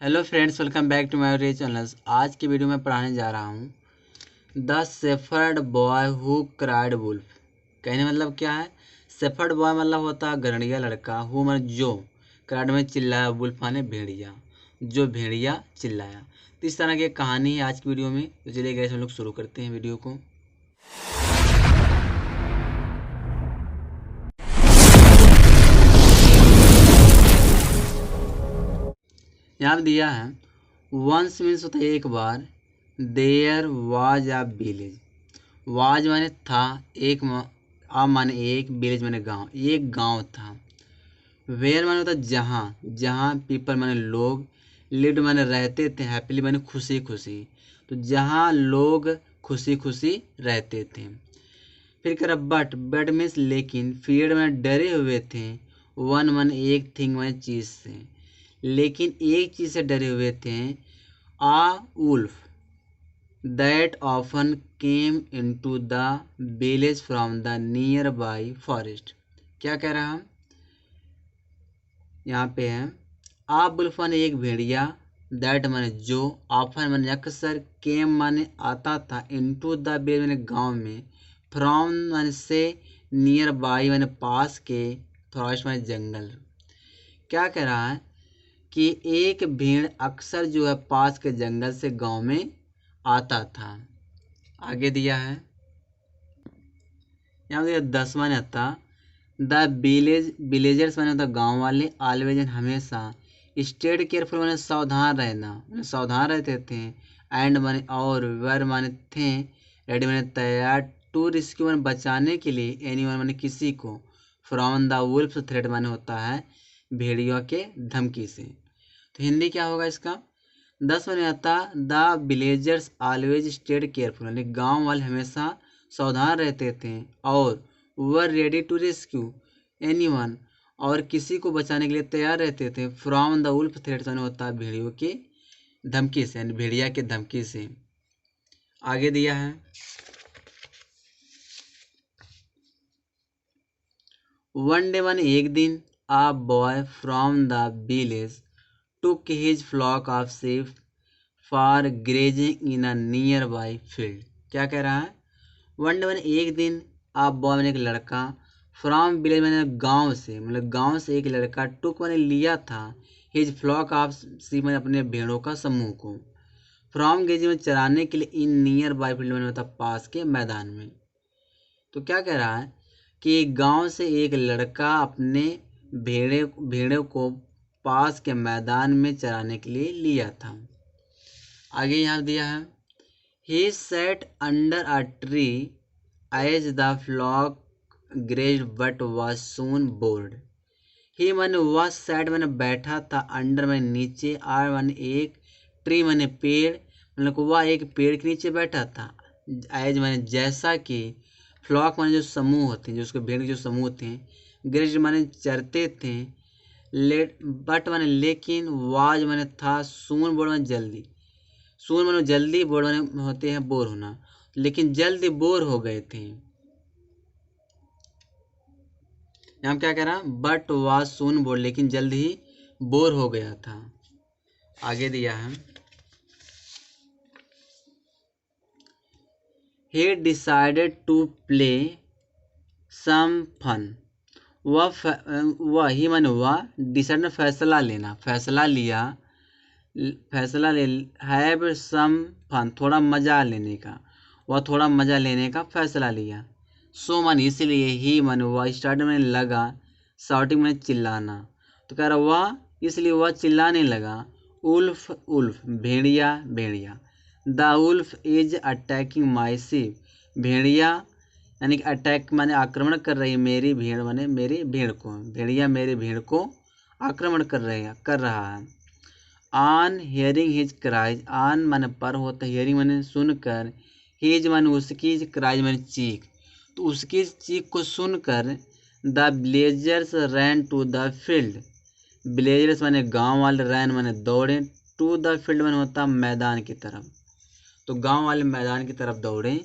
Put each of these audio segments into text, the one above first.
Hello friends, welcome back to my channel. आज की video में पढ़ाने जा रहा हूँ the shepherd boy who cried wolf. कहने मतलब क्या है? शेफर्ड बॉय मतलब होता है गड़िया लड़का, हु मतलब जो, क्राइड में चिल्लाया, वुल्फ माने भेड़िया, जो भेड़िया चिल्लाया। तो इस तरह की एक कहानी है आज की वीडियो में। तो चलिए गैस हम लोग शुरू करते हैं वीडियो को। यहाँ पे दिया है वंस मीन्स होता है एक बार, there was a village. Was माने था, आ माने एक, विलेज माने गांव, एक गांव था। वेयर माने होता है जहाँ, जहाँ पीपल माने लोग, लिव्ड माने रहते थे, हैप्पीली माने खुशी खुशी। तो जहाँ लोग खुशी खुशी रहते थे। फिर कह रहा बट मीन्स लेकिन, फीयर्ड माने डरे हुए थे, वन माने एक, थिंग माने चीज़ से, लेकिन एक चीज़ से डरे हुए थे, आ wolf that often came into the village from the nearby forest। क्या कह रहा हम यहाँ पे है? आप वुल्फ माने एक भेड़िया, दैट माने जो, ऑफन माने अक्सर, केम माने आता था, इनटू द विलेज माने गांव में, फ्रॉम माने से, नियर बाई माने पास के, फॉरेस्ट माने जंगल। क्या कह रहा है कि एक भेड़ अक्सर जो है पास के जंगल से गांव में आता था। आगे दिया है यहाँ पे 10 माने आता, द विलेजर्स माने होता गाँव वाले, ऑलवेज हमेशा, स्टेड केयरफुल माने सावधान रहना, माने सावधान रहते थे, एंड माने और, वर माने थे, रेडी माने तैयार, टू रिस्क्यू माने बचाने के लिए, एनीवन माने किसी को, फ्रॉम द वुल्फ थ्रेट माने होता है भेड़ियों के धमकी से। तो हिंदी क्या होगा इसका? 10 माने आता, the villagers always stayed careful, यानी गाँव वाले हमेशा सावधान रहते थे, और were ready to rescue anyone, और किसी को बचाने के लिए तैयार रहते थे, फ्रॉम द वुल्फ थ्रेट्स यानी होता है भेड़ियों की धमकी से, यानी भेड़िया के धमकी से। आगे दिया है वन डे माने एक दिन, a boy from the village took his flock of sheep for grazing in a nearby field. क्या कह रहा है? वन डे माने एक दिन, आप बॉय माने एक लड़का, फ्रॉम विलेज माने गांव से, मतलब गांव से एक लड़का, टुक माने लिया था, हिज फ्लॉक ऑफ शीप माने अपने भेड़ों का समूह को, फ्रॉम ग्रेजिंग में चराने के लिए, इन नियर बाई फील्ड माने मतलब पास के मैदान में। तो क्या कह रहा है कि गांव से एक लड़का अपने भेड़ों को पास के मैदान में चराने के लिए लिया था। आगे यहाँ दिया है he sat under a tree as the flock grazed but was soon bored। he माने वह, sat माने बैठा था, under माने नीचे, आर माने एक, ट्री माने पेड़, मतलब वह एक पेड़ के नीचे बैठा था, एज माने जैसा कि, फ्लॉक माने जो समूह होते हैं, जो उसके भेड़ के जो समूह थे, ग्रेज्ड माने चरते थे, लेट बट माने लेकिन, वाज माने था, सून बोर्ड माने जल्दी, सून मानो जल्दी, बोर माने होते हैं बोर होना, लेकिन जल्दी बोर हो गए थे। यहाँ क्या कह रहा? बट वाज सून बोर, लेकिन जल्द ही बोर हो गया था। आगे दिया है he decided to play some fun। वह ही माने वह, डिसाइड फैसला लेना, फैसला लिया, फैसला ले, हैव सम फन थोड़ा मजा लेने का, वह थोड़ा मजा लेने का फैसला लिया। सो मन इसलिए, ही मन वह, स्टार्ट में लगा, शाउटिंग में चिल्लाना। तो कह रहा वह, इसलिए वह चिल्लाने लगा, उल्फ उल्फ भेड़िया भेड़िया, the wolf is attacking my sheep, भेड़िया यानी कि अटैक माने आक्रमण कर रही है मेरी भेड़, माने मेरी भेड़ को, भेड़िया मेरी भेड़ को आक्रमण कर रहा है। On hearing his cries, on माने पर होता है, हियरिंग माने सुनकर, हिज माने उसकी, क्राइज माने चीख, तो उसकी चीख को सुनकर, the villagers ran to the field, villagers माने गांव वाले, रैन माने दौड़े, टू द फील्ड माने होता मैदान की तरफ, तो गांव वाले मैदान की तरफ दौड़े,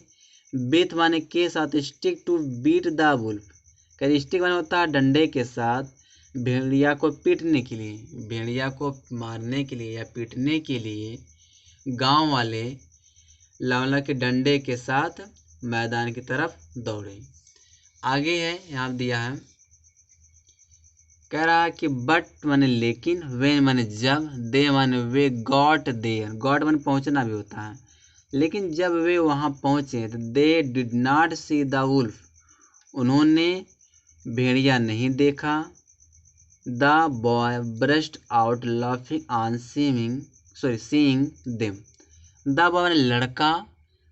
विथ माने के साथ, stick to beat the wolf, कह स्टिक माने होता है डंडे के साथ, भेड़िया को पीटने के लिए, भेड़िया को मारने के लिए या पीटने के लिए गांव वाले लवला के डंडे के साथ मैदान की तरफ दौड़े। आगे है, यहाँ दिया है, कह रहा है कि बट माने लेकिन, वे माने जब, दे माने वे, गॉट देयर, गॉट माने पहुंचना भी होता है, लेकिन जब वे वहां पहुंचे तो they did not see the wolf, उन्होंने भेड़िया नहीं देखा। The boy burst out laughing on seeing them, the boy माने लड़का,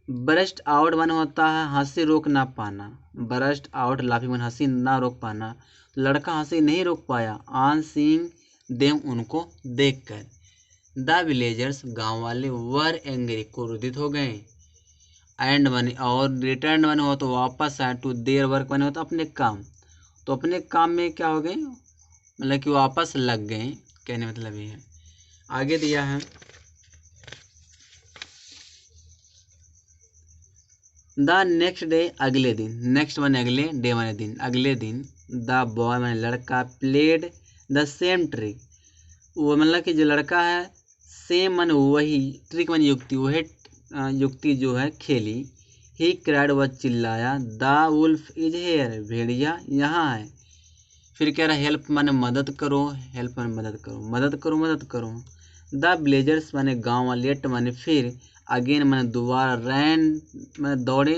ब्रस्ट आउट माने होता है हंसी रोक ना पाना, ब्रस्ट आउट लाफिंग माने हंसी ना रोक पाना, लड़का हंसी नहीं रोक पाया, ऑन सीइंग देम उनको देखकर। द विलेजर्स गांव वाले वर एंग्री क्रोधित हो गए, एंड माने और, रिटर्न माने हो तो वापस आए, टू देयर वर्क माने होता अपने काम, तो अपने काम में क्या हो गए, मतलब कि वापस लग गए, कहने मतलब ये है। आगे दिया है, द नेक्स्ट डे अगले दिन, नेक्स्ट माने अगले, डे माने दिन, अगले दिन, द बॉय माने लड़का, प्लेड द सेम ट्रिक, वो मतलब कि जो लड़का है सेम माने वही, ट्रिक माने युक्ति, वही युक्ति जो है खेली। ही क्राइड वह चिल्लाया, द वुल्फ इज हेयर, भेड़िया यहाँ है। फिर कह रहा हेल्प माने मदद करो, हेल्प माने मदद करो, मदद करो, मदद करो। द विलेजर्स माने गाँव वाले, लेट माने फिर, अगेन माने दोबारा, रैन माने दौड़े,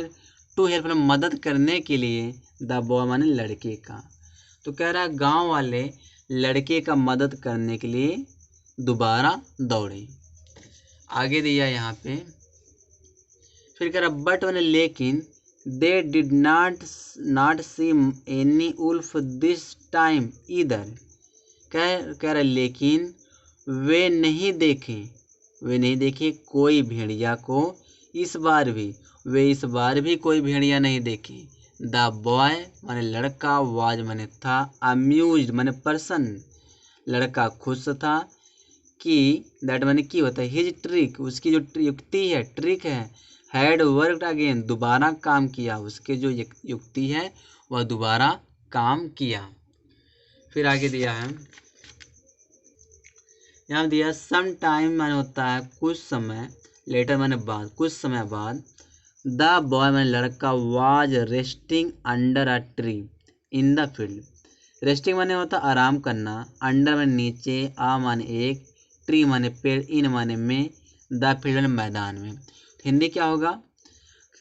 टू हेल्प माने मदद करने के लिए, द बॉय माने लड़के का। तो कह रहा गांव वाले लड़के का मदद करने के लिए दोबारा दौड़े। आगे दिया यहाँ पे, फिर कह रहा बट माने लेकिन, they did not see any wolf this time इधर, कह रहा लेकिन वे नहीं देखे कोई भेड़िया को इस बार भी, वे इस बार भी कोई भेड़िया नहीं देखे। द बॉय माने लड़का, वाज माने था, अम्यूज्ड माने प्रसन्न, लड़का खुश था, कि दैट माने की होता है, हिज ट्रिक, उसकी जो युक्ति है, ट्रिक है, हैड वर्कड अगेन, दोबारा काम किया, उसके जो युक्ति है वह दोबारा काम किया। फिर आगे दिया है, यहाँ दिया सम टाइम माने होता है कुछ समय, लेटर माने बाद, कुछ समय बाद, द बॉय माने लड़का, was resting under a tree in the field, resting माने होता आराम करना, अंडर माने नीचे, आ माने एक, ट्री माने पेड़, इन माने में, द फील्ड माने मैदान में। हिंदी क्या होगा,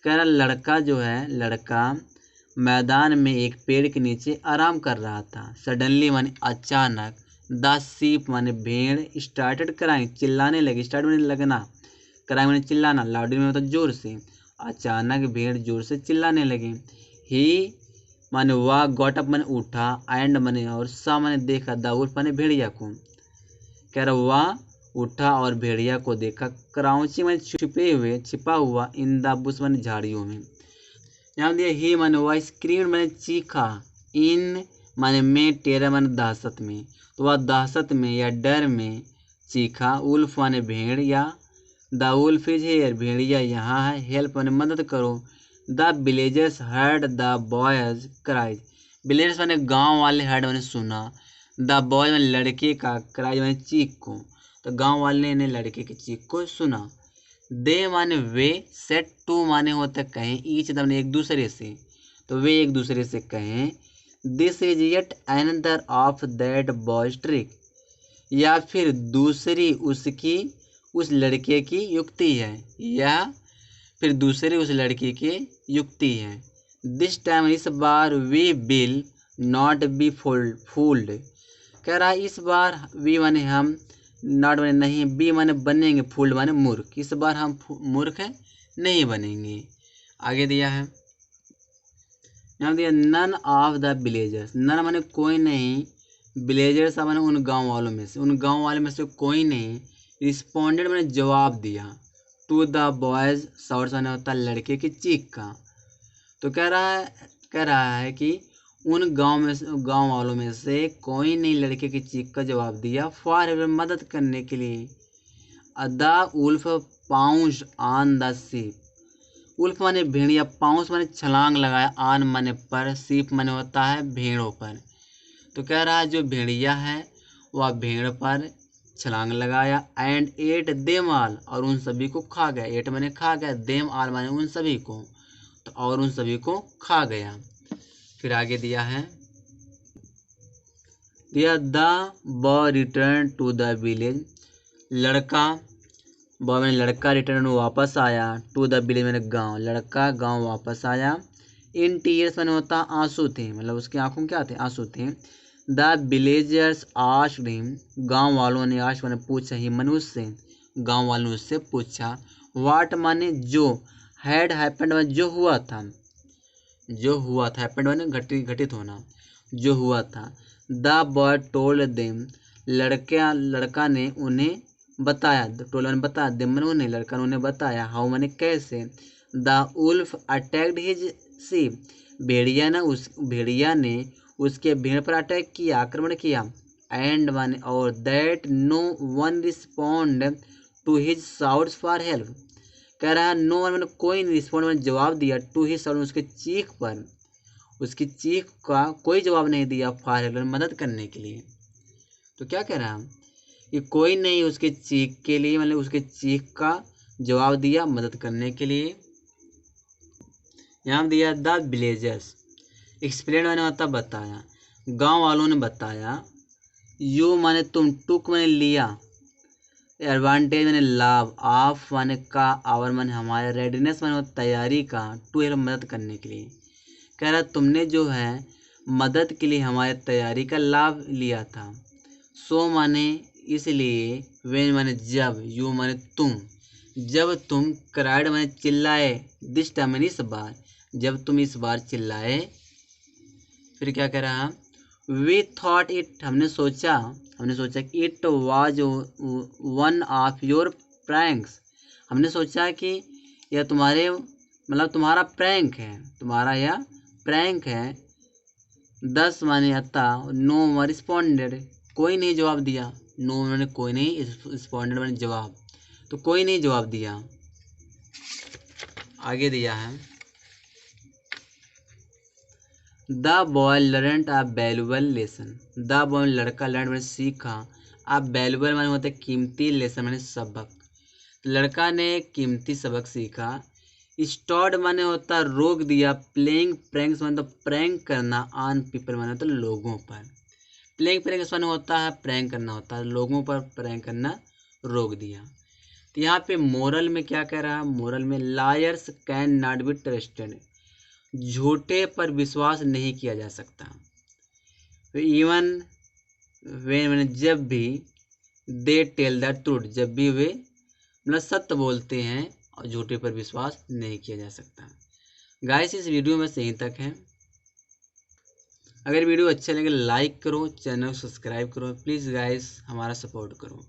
कह रहा लड़का जो है, लड़का मैदान में एक पेड़ के नीचे आराम कर रहा था। सडनली माने अचानक, द शीप माने भेड़, स्टार्टेड क्राइंग चिल्लाने लगी, स्टार्ट माने लगना, क्राइंग माने चिल्लाना, लाउडली में होता जोर से, अचानक भेड़ जोर से चिल्लाने लगे। ही माने वह, गॉट अप माने उठा, एंड माने और, सा माने देखा, द वुल्फ माने भेड़िया को, कह रहा वह उठा और भेड़िया को देखा, क्राउचिंग माने छुपे हुए, छिपा हुआ, इन द बुश माने झाड़ियों में। यहाँ दिया ही माने वह, स्क्रीम माने चीखा, इन माने में, टेरर माने दहशत में, तो वह दहशत में या डर में चीखा, उल्फ माने भेड़, या द वुल्फ इज हेयर, भेड़िया यहाँ है, हेल्प माने मदद करो। The villagers heard the boys cries, villagers माने गांव वाले, हर्ड माने सुना, द बॉय माने लड़के का, क्राइज माने चीख को, तो गांव वाले ने लड़के की चीख को सुना। दे माने वे, सेट टू माने होता कहें, ईच माने एक दूसरे से, तो वे एक दूसरे से कहें, this is yet another of that boys trick, या फिर दूसरी उसकी, उस लड़के की युक्ति है, या फिर दूसरे उस लड़के की युक्ति है। दिस टाइम इस बार, we will not be fooled, कह रहा इस बार, वी माने हम, नॉट माने नहीं, बी माने बनेंगे, फूल्ड माने मूर्ख, इस बार हम मूर्ख नहीं बनेंगे। आगे दिया है, यहाँ दिया none of the villagers, none माने कोई नहीं, विलेजर्स माने उन गांव वालों में से, उन गांव वालों में से कोई नहीं, रिस्पॉन्डेड माने जवाब दिया, टू द बॉयज शाउट्स माने होता लड़के की चीख का। तो कह रहा है कि उन गांव वालों में से कोई नहीं लड़के की चीख का जवाब दिया, फॉर हेल्प मदद करने के लिए। The wolf pounced on the sheep, wolf माने भेड़िया, पाउंस माने छलांग लगाया, आन माने पर, शीप माने होता है भेड़ों पर, तो कह रहा है जो भेड़िया है वह भेड़ पर छलांग लगाया एंड एट देम ऑल, और उन सभी को खा गया। एट माने खा गया, देम ऑल माने उन सभी को, तो और उन सभी को खा गया। फिर आगे दिया है the boy return to the village, लड़का, बॉय मैंने लड़का रिटर्न वापस आया, टू द विलेज मैंने गांव, लड़का गांव वापस आया। इन टीयर्स मैंने होता आंसू थे, मतलब उसकी आंखों में क्या थे, आंसू थे। द विलेजर्स आस्क्ड हिम, गांव वालों ने, आस्क मैंने पूछा, ही मनुष्य से, गांव वालों ने उससे पूछा। व्हाट माने जो, हैड हैपेंड माने जो हुआ था, जो हुआ था, हैपेंड माने घटित होना, जो हुआ था। द बॉय टोल्ड देम, लड़का ने उन्हें बताया, टोल्ड मैंने बताया, देम मैंने उन्हें, लड़का ने उन्हें बताया, हाउ माने कैसे। The wolf attacked his sheep, भेड़िया ने उसके भेड़ पर अटैक किया, आक्रमण किया। एंड माने और, that no one respond to his shouts for help, कह रहा है नो वन मैंने कोई नहीं रिस्पॉन्ड मैंने जवाब दिया, टू हिज शाउट उसके चीख पर, उसकी चीख का कोई जवाब नहीं दिया, फॉर हेल्प मदद करने के लिए। तो क्या कह रहा है कि कोई नहीं उसके चीख के लिए, मतलब उसके चीख का जवाब दिया मदद करने के लिए। यहाँ दिया द विलेजर्स एक्सप्लेन मैंने होता बताया, गांव वालों ने बताया। यू माने तुम, टुक मैंने लिया, एडवांटेज मैंने लाभ, ऑफ माने का, आवर माने हमारे, रेडीनेस माने तैयारी का, टू हेल्प मदद करने के लिए। कह रहा तुमने जो है मदद के लिए हमारे तैयारी का लाभ लिया था। सो माने इसलिए, वेन माने जब, यू माने तुम, जब तुम, क्राइड माने चिल्लाए, दिस टाइम माने इस बार, जब तुम इस बार चिल्लाए। फिर क्या कह रहा, वी थॉट इट, हमने सोचा कि it was one of your pranks, हमने सोचा कि यह तुम्हारे, मतलब तुम्हारा प्रैंक है, तुम्हारा यह प्रैंक है। 10 माने अतः, नो रिस्पॉन्डेड, कोई नहीं जवाब दिया, नो मैंने कोई नहीं, रिस्पॉन्डेड मैंने जवाब, तो कोई नहीं जवाब दिया। आगे दिया है the boy learned a valuable lesson, the boy लड़का, लर्न मैंने सीखा, अ वैल्यूबल माने होता है कीमती, लेसन मैंने सबक, लड़का ने कीमती सबक सीखा। स्टॉड माने होता है रोक दिया, प्लेइंग प्रैंक्स माने तो प्रैंक करना, ऑन पीपल माने तो लोगों पर, प्लेइंग प्रैंक्स माने होता है प्रैंक करना, होता है लोगों पर प्रैंक करना, रोक दिया। तो यहाँ पे मोरल में क्या कह रहा है, मोरल में lawyers can not be trusted, झूठे पर विश्वास नहीं किया जा सकता। तो इवन वे मैंने जब भी, दे टेल द ट्रूथ, जब भी वे मतलब सत्य बोलते हैं, और झूठे पर विश्वास नहीं किया जा सकता। गाइस इस वीडियो में से यहीं तक है। अगर वीडियो अच्छा लगे लाइक करो, चैनल सब्सक्राइब करो, प्लीज़ गाइस हमारा सपोर्ट करो।